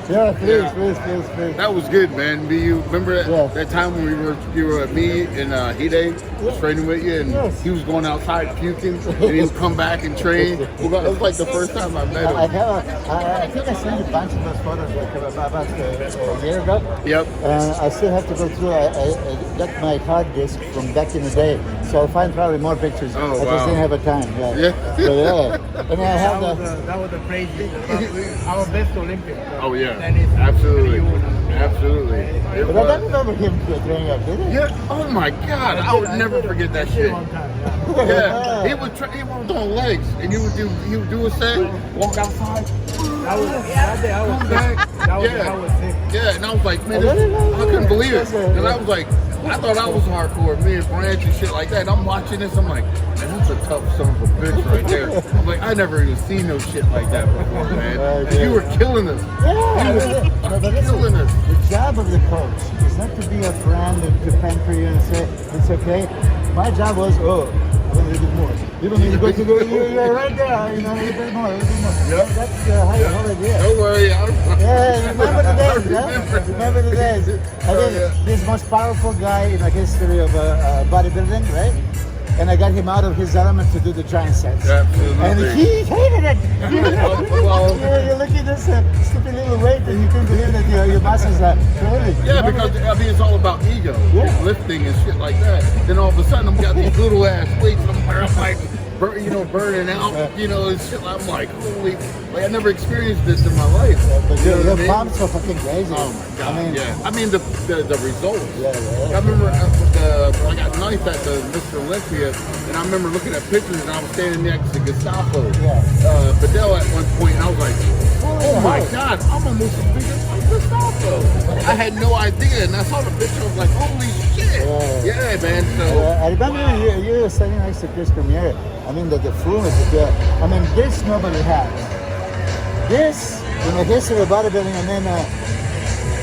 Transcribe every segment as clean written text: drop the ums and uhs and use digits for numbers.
Yeah, please. That was good, man. Do you remember that time when you were at me and Hide was training with you, and he was going outside puking, and he would come back and train? Well, that was like the first time I met him. I think I sent you a bunch of those photos like about a year ago. Yep. And I still have to go through. I got my hard disk from back in the day, so I'll find probably more pictures. Oh, I just didn't have a time. Yeah. So, yeah. And I have that was the crazy. Our best Olympia. Oh yeah. Absolutely. But I don't remember him training up, did he? Yeah. Oh my God, I would never forget that shit. Yeah. He was on legs, and he would do a set, walk outside. That was sick. Yeah, and I was like, man, I couldn't believe it. And I was like, I thought I was hardcore, me and Branch and shit like that. And I'm watching this, I'm like, man, that's a tough son of a bitch right there. I'm like, I never even seen no shit like that before, man. And you were killing us. Killing us. The job of the coach is not to be a friend and to pamper you and say, it's okay. My job was, a little bit more. You don't need to go to the, you're right there, you know, a little bit more. Yeah. That's the whole idea. Don't worry. Remember the days, Remember the days. I think this most powerful guy in the history of bodybuilding, right? And I got him out of his element to do the giant sets. Absolutely. And he hated it. You're looking at this stupid little weight and you couldn't believe that your muscles are really. Yeah, because it's all about ego, lifting and shit like that. Then all of a sudden I'm got these little ass weights and I'm like, burning out, and shit. I'm like, holy, like I never experienced this in my life. But your pumps are fucking crazy. Oh my God, I mean the results. Yeah. I remember I got ninth at the Mr Olympia, and I remember looking at pictures, and I was standing next to Gestapo, Fidel at one point, and I was like, oh my God, I'm almost as big as Gestapo. I had no idea, and I saw the picture, I was like, holy shit. Yeah, man. So I remember you were standing next to Chris Premier. I mean, the fullness of this nobody has. This, in the history of bodybuilding, and then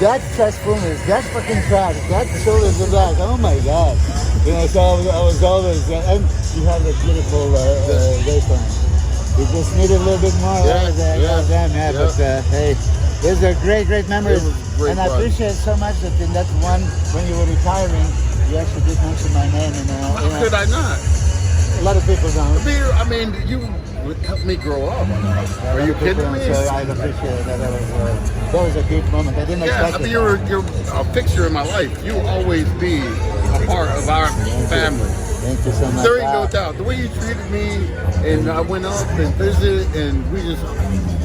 that chest fullness, that fucking fat, that shoulders and back, oh my God. So I was always, and you have a beautiful waistline. You just need a little bit more. But hey, these are great memories. And I appreciate so much that in that one, when you were retiring, you actually did mention my name. How could I not? A lot of people don't. I mean, you helped me grow up. Are you kidding me? So I appreciate that. That was a deep moment. I didn't expect it. You're a fixture in my life. You will always be a part of our family. Thank you so much. There ain't no doubt. The way you treated me, and I went up and visited, and we just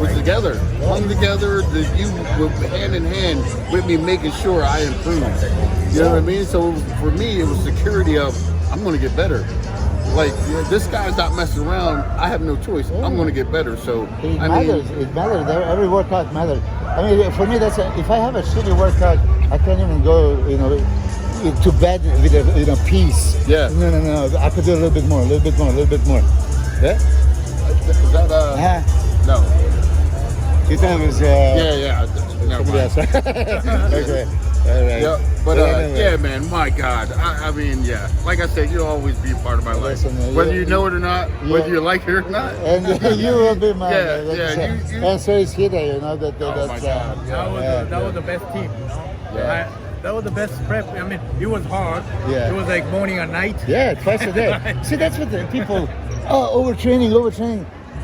were together, hung together. You were hand in hand with me, making sure I improved. You know what I mean? So for me, it was security of I'm going to get better. Like, this guy's not messing around. I have no choice. I'm going to get better. So it matters. Every workout matters. I mean, for me, if I have a shitty workout, I can't even go, to bed with peace. Yeah. No. I could do a little bit more. Yeah. Is that no? You thought it was Yeah. somebody else. Okay. All right. Yeah, but man, my God. I mean, like I said, you'll always be a part of my life. Whether you know it or not, whether you like it or not. And you will be mine. Yeah. And so is Hida, that. Oh my God. That was the best team. Yeah. That was the best prep. I mean, it was hard. Yeah. It was like morning and night. Yeah, twice a day. See, that's what the people. Overtraining.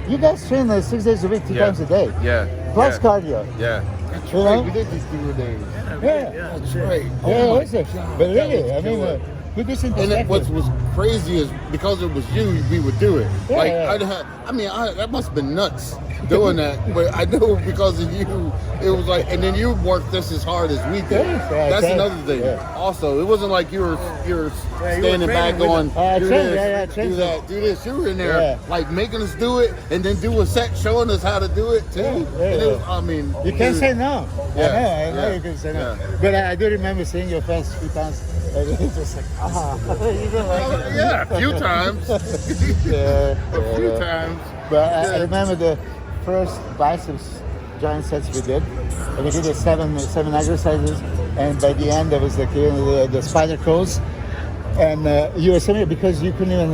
You guys train 6 days a week, 2 times a day. Yeah. Plus cardio. Yeah. That's You right. know? We did these 2 days. Yeah. That's right. But really, I mean, put this in And perspective. what was crazy is because it was you, we would do it. Yeah, That must have been nuts doing that. But I know because of you, it was like, and then you worked just as hard as we did. That's another thing. Yeah. Also, it wasn't like you were standing back going, do this. You were in there like making us do it, and then do a set showing us how to do it too. And it was, you can't say no. Yeah. I know you can say no. Yeah. But I do remember seeing your face a few times. And it's just like, you don't like it. Yeah, a few times. A few times. But I remember the first biceps giant sets we did, and we did the seven exercises, and by the end there was the spider crawls, and you were saying because you couldn't even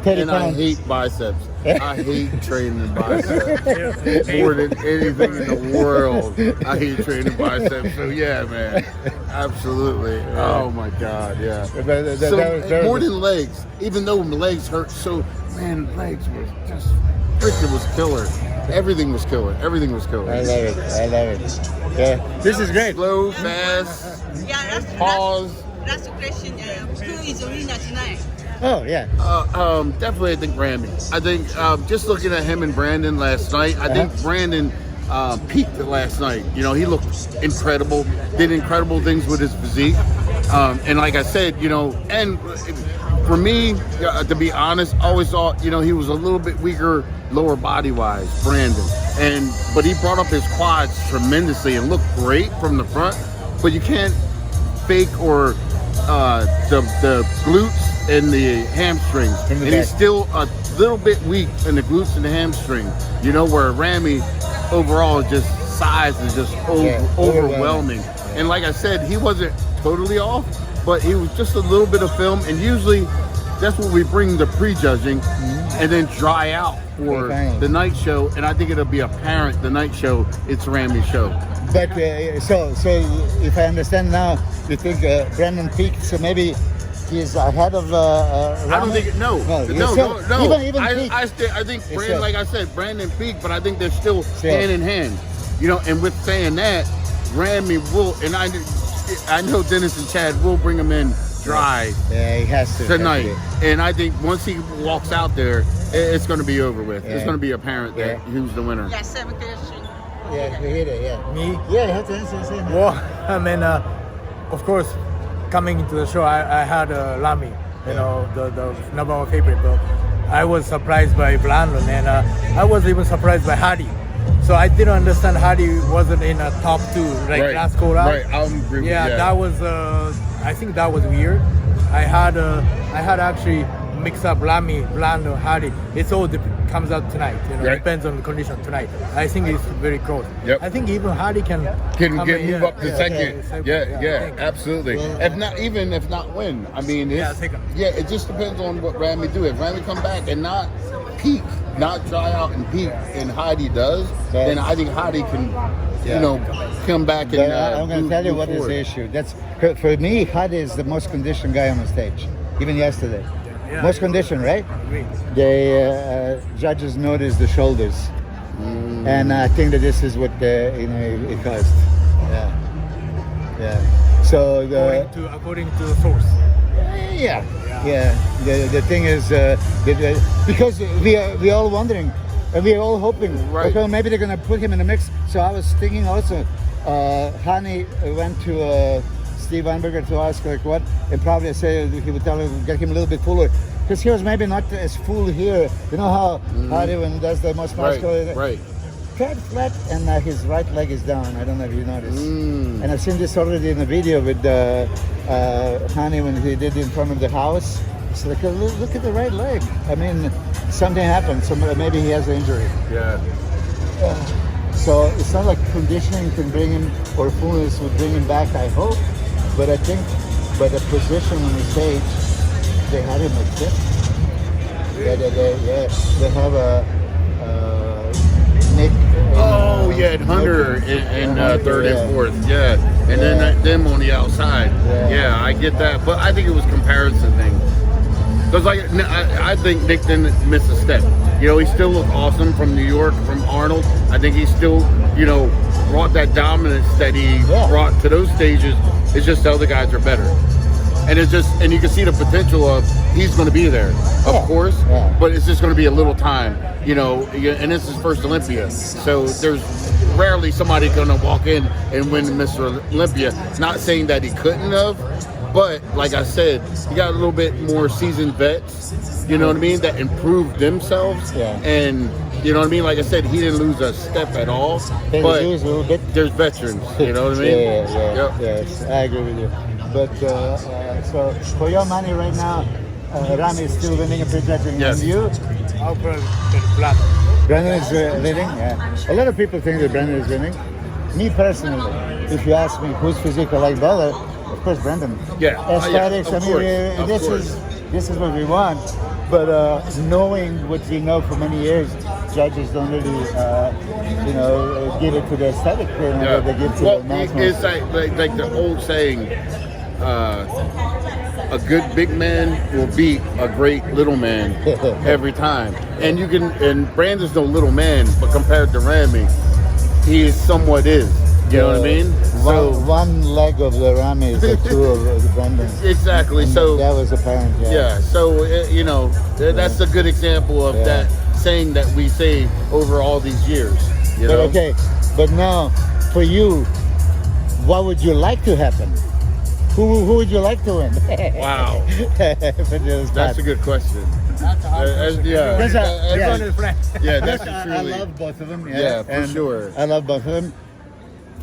30 And I pounds. hate biceps. I hate training biceps more than anything in the world. I hate training biceps. So yeah, man, absolutely. Oh my God, yeah. So more than legs, even though my legs hurt. So man, legs were just freaking was killer. Everything was killer. Everything was killer. I love it. I love it. Yeah, this is great. Slow, fast, pause. Last question. Who is the winner tonight? Oh yeah. Definitely, I think Brandon. I think just looking at him and Brandon last night, I think Brandon peaked last night. You know, he looked incredible, did incredible things with his physique, and like I said, you know, and for me, to be honest, I always thought, you know, he was a little bit weaker lower body wise, Brandon, but he brought up his quads tremendously and looked great from the front. But you can't fake or the glutes and the hamstrings, and he's still a little bit weak in the glutes and the hamstring. You know, where Ramy overall just size is just overwhelming. And like I said, he wasn't totally off, but he was just a little bit of film. And usually, that's what we bring the prejudging, and then dry out for the night show. And I think it'll be apparent the night show it's Ramy's show. But so if I understand now, you think Brandon peaked, so maybe he's ahead of Ramy? I don't think no. Even I think Brandon, like I said, Brandon peaked, but I think they're still hand in hand. You know, and with saying that, Ramy will, and I know Dennis and Chad will bring him in dry. Yeah, he has to tonight. And I think once he walks out there, it's going to be over with. It's going to be apparent that who's the winner. Yes, 7 questions. Yeah, we hit it. Yeah. Me? Yeah, you have to answer the same. Well, I mean, of course, coming into the show, I had Ramy, you know, the number one favorite. But I was surprised by Brandon, and I was even surprised by Hardy. So I didn't understand Hardy wasn't in a top 2 like last go round. Right, I agree with you. Yeah, that was. I think that was weird. I had actually mixed up Ramy, Brandon, Hardy. It's all comes out tonight. You know, depends on the condition tonight. I think it's very close. Yep. I think even Hardy can move up to second. Yeah, absolutely. Yeah. If not win. I mean, second. Yeah, it just depends on what Ramy do. If Ramy come back and not peak, not dry out and peak, and Heidi does, then I think Heidi can, you know, come back and. I'm going to tell you what is the issue. That's for me. Heidi is the most conditioned guy on the stage, even yesterday. Yeah. Most conditioned, right? Agree. The judges noticed the shoulders, and I think that this is what it caused. Yeah. So according to the source. Yeah. The thing is, because we all wondering, and we are all hoping, okay, maybe they're gonna put him in the mix. So I was thinking also, Hani went to Steve Weinberger to ask like what, and probably say he would tell him get him a little bit fuller, because he was maybe not as full here. You know how Hani when does the most muscular, flat, and his right leg is down. I don't know if you noticed. And I've seen this already in a video with Hani when he did it in front of the house. It's like, look at the right leg. I mean, something happened. So maybe he has an injury. Yeah. So it's not like conditioning can bring him, or fullness would bring him back, I hope. But I think by the position on the stage, they had him at fifth. They have a Nick. And Hunter in third and fourth. Yeah. And then them on the outside. Yeah, I get that. But I think it was comparison thing. Because I think Nick didn't miss a step. You know, he still looked awesome from New York, from Arnold. I think he still, you know, brought that dominance that he brought to those stages. It's just the other guys are better. And it's just, and you can see the potential of he's going to be there, of course, but it's just going to be a little time, you know, and this is first Olympia. So there's rarely somebody going to walk in and win Mr. Olympia. Not saying that he couldn't have, but like I said, you got a little bit more seasoned vets, you know what I mean, that improved themselves. And you know what I mean? Like I said, he didn't lose a step at all, but there's veterans, you know what I mean? Yes, I agree with you. But so for your money right now, Ramy is still winning a prejudging. Yes. And you? I'll put Brandon. Brandon is winning? Yeah. A lot of people think that Brandon is winning. Me personally, if you ask me whose physique I like better, of course Brandon. Yeah. Aesthetics, I mean, this is what we want. But knowing what you know for many years, judges don't really, give it to the aesthetic. Yeah. They give to Well, the national. it's like the old saying, a good big man will beat a great little man every time. And Brandon's no little man, but compared to Ramy, he is somewhat is. You know what I mean? One leg of the Ramy is the two of the Brendan. Exactly. And So that was apparent. yeah. So that's a good example of that saying that we say over all these years. You know? But now for you, what would you like to happen? Who would you like to win? Wow. That's a good question. That's a hard question. Everyone is friends. Yeah, that's I truly. love both of them. Yeah, for and sure. I love both of them.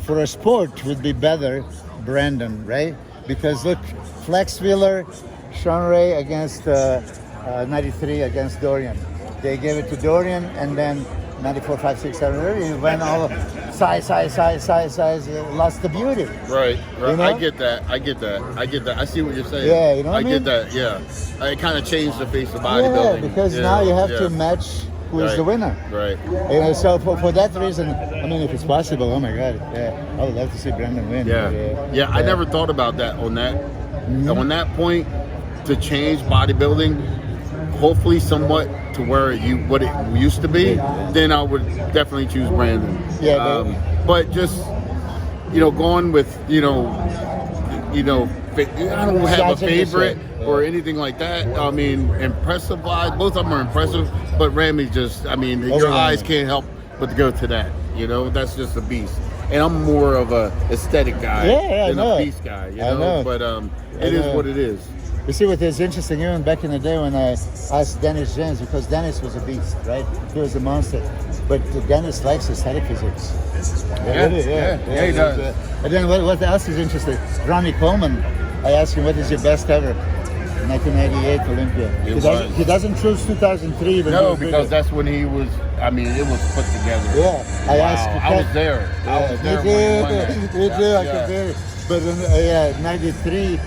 For a sport, would be better Brandon, right? Because look, Flex Wheeler, Sean Ray against 93 against Dorian. They gave it to Dorian, and then 94, 5, 6, 7, he went all size, lost the beauty. Right. You know? I get that. I see what you're saying. Yeah, you know what I I mean? get that. Yeah. It kind of changed the face of Yeah, bodybuilding. because now you have to match who is the winner. Right. So for that reason, I mean, if it's possible, oh my God, I would love to see Brandon win. Yeah. I never thought about that on that. On that point, to change bodybuilding, hopefully somewhat to what it used to be, then I would definitely choose Brandon. Yeah, but just going with I don't have a favorite or anything like that. I mean, impressive wise, both of them are impressive, but Ramy just, your eyes can't help but to go to that. That's just a beast. And I'm more of a aesthetic guy than a beast guy. But it is what it is. You see what is interesting, even back in the day when I asked Dennis James, because Dennis was a beast, right? He was a monster. But Dennis likes aesthetic physics. Yeah, he does. And then what else is interesting? Ronnie Coleman, I asked him, what is your best ever? 1998 Olympia. He doesn't choose 2003. No, because that's when he was, it was put together. Yeah, I asked. I was there. I was there when he won that. I could hear it. But in 93,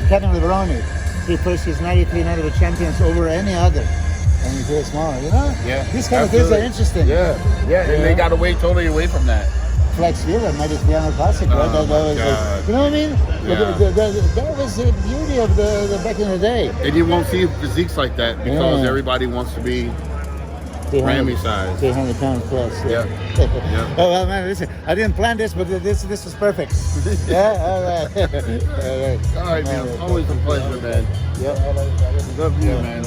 Kevin Lebroni, he pushed his 93 National champions over any other. And he's very small, Yeah. These kind of things are interesting. Yeah. And they got totally away from that. Flex Wheeler, 93 Classic, right? That was, you know what I mean? Yeah. That was the beauty of the back in the day. And you won't see physiques like that because everybody wants to be Ramy size. 300 pounds plus. Yeah. Oh, well, man, listen, I didn't plan this, but this is perfect. Yeah, all right. All right, man. Always a pleasure, man. Yeah. Love you, man.